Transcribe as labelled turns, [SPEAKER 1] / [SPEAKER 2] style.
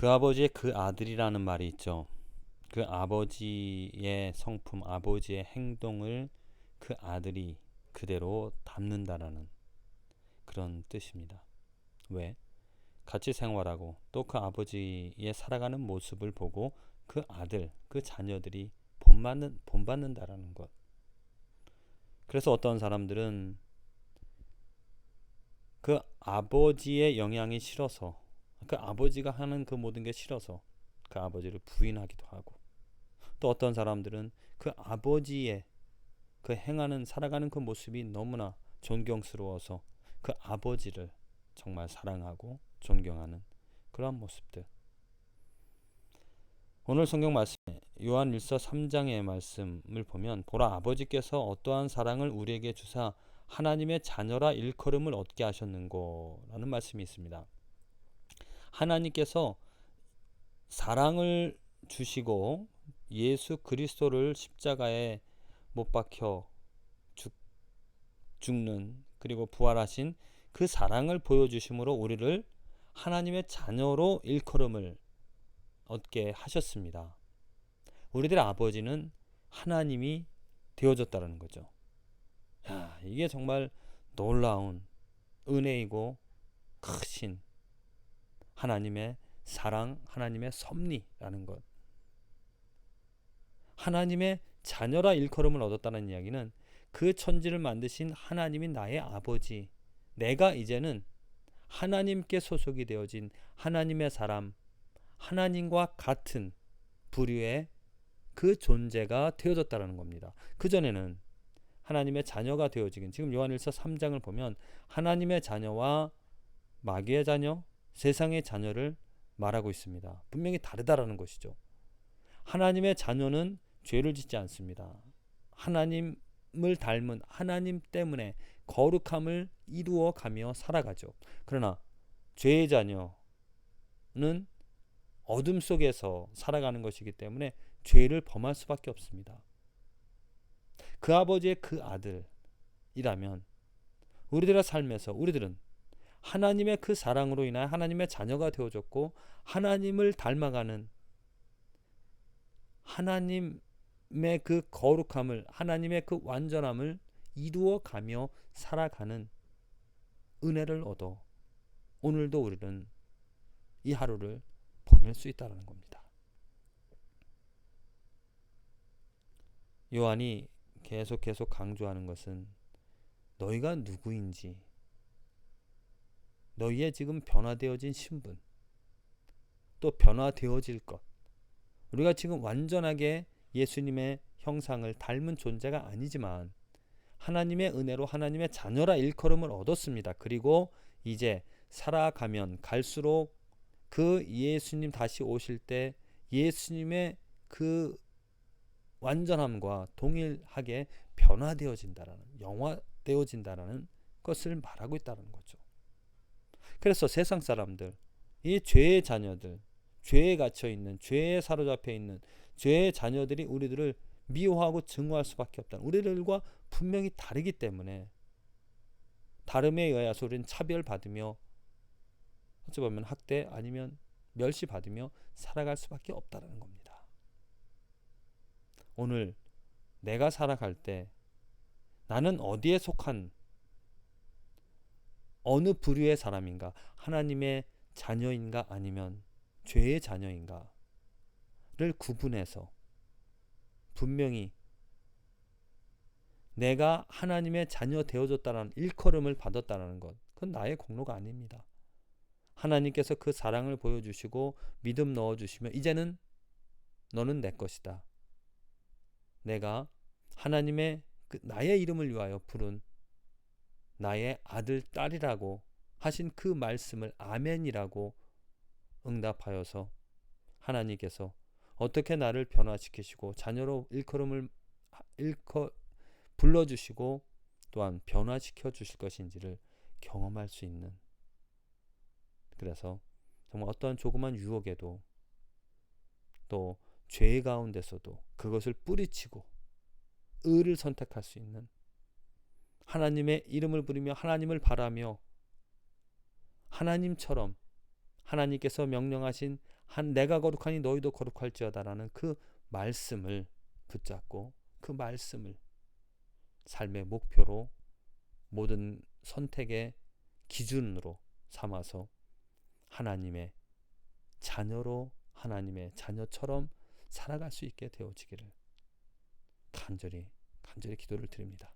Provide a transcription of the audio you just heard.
[SPEAKER 1] 그 아버지의 그 아들이라는 말이 있죠. 그 아버지의 성품, 아버지의 행동을 그 아들이 그대로 담는다라는 그런 뜻입니다. 왜? 같이 생활하고 또 그 아버지의 살아가는 모습을 보고 그 아들, 그 자녀들이 본받는다라는 것. 그래서 어떤 사람들은 그 아버지의 영향이 싫어서, 그 아버지가 하는 그 모든 게 싫어서 그 아버지를 부인하기도 하고, 또 어떤 사람들은 그 아버지의 그 행하는 살아가는 그 모습이 너무나 존경스러워서 그 아버지를 정말 사랑하고 존경하는 그러한 모습들. 오늘 성경 말씀 요한일서 3장의 말씀을 보면 보라 아버지께서 어떠한 사랑을 우리에게 주사 하나님의 자녀라 일컬음을 얻게 하셨는고 라는 말씀이 있습니다. 하나님께서 사랑을 주시고 예수 그리스도를 십자가에 못 박혀 죽는 그리고 부활하신 그 사랑을 보여주심으로 우리를 하나님의 자녀로 일컬음을 얻게 하셨습니다. 우리들의 아버지는 하나님이 되어졌다는 거죠. 야, 이게 정말 놀라운 은혜이고 크신 하나님의 사랑, 하나님의 섭리라는 것. 하나님의 자녀라 일컬음을 얻었다는 이야기는 그 천지를 만드신 하나님이 나의 아버지, 내가 이제는 하나님께 소속이 되어진 하나님의 사람, 하나님과 같은 부류의 그 존재가 되어졌다는 겁니다. 그전에는 하나님의 자녀가 되어지긴, 지금 요한일서 3장을 보면 하나님의 자녀와 마귀의 자녀, 세상의 자녀를 말하고 있습니다. 분명히 다르다라는 것이죠. 하나님의 자녀는 죄를 짓지 않습니다. 하나님을 닮은 하나님 때문에 거룩함을 이루어 가며 살아가죠. 그러나 죄의 자녀는 어둠 속에서 살아가는 것이기 때문에 죄를 범할 수밖에 없습니다. 그 아버지의 그 아들이라면 우리들의 삶에서 우리들은 하나님의 그 사랑으로 인하여 하나님의 자녀가 되어졌고 하나님을 닮아가는 하나님의 그 거룩함을, 하나님의 그 완전함을 이루어 가며 살아가는 은혜를 얻어 오늘도 우리는 이 하루를 보낼 수 있다는 겁니다. 요한이 계속 강조하는 것은 너희가 누구인지, 너희의 지금 변화되어진 신분, 또 변화되어질 것, 우리가 지금 완전하게 예수님의 형상을 닮은 존재가 아니지만 하나님의 은혜로 하나님의 자녀라 일컬음을 얻었습니다. 그리고 이제 살아가면 갈수록 그 예수님 다시 오실 때 예수님의 그 완전함과 동일하게 변화되어진다라는, 영화되어진다라는 것을 말하고 있다는 거죠. 그래서 세상 사람들, 이 죄의 자녀들, 죄에 갇혀 있는, 죄에 사로잡혀 있는 죄의 자녀들이 우리들을 미워하고 증오할 수밖에 없다. 우리들과 분명히 다르기 때문에 다름에 의해서 우리는 차별받으며 어찌 보면 학대 아니면 멸시받으며 살아갈 수밖에 없다는 겁니다. 오늘 내가 살아갈 때 나는 어디에 속한 어느 부류의 사람인가, 하나님의 자녀인가 아니면 죄의 자녀인가를 구분해서 분명히 내가 하나님의 자녀 되어졌다는 일컬음을 받았다는 것, 그건 나의 공로가 아닙니다. 하나님께서 그 사랑을 보여주시고 믿음 넣어주시며 이제는 너는 내 것이다. 내가 하나님의 나의 이름을 위하여 부른 나의 아들, 딸이라고 하신 그 말씀을 아멘이라고 응답하여서 하나님께서 어떻게 나를 변화시키시고 자녀로 불러주시고 또한 변화시켜 주실 것인지를 경험할 수 있는, 그래서 정말 어떠한 조그만 유혹에도 또 죄 가운데서도 그것을 뿌리치고 의를 선택할 수 있는, 하나님의 이름을 부르며 하나님을 바라며 하나님처럼 하나님께서 명령하신 내가 거룩하니 너희도 거룩할지어다라는 그 말씀을 붙잡고 그 말씀을 삶의 목표로 모든 선택의 기준으로 삼아서 하나님의 자녀로 하나님의 자녀처럼 살아갈 수 있게 되어지기를 간절히 기도를 드립니다.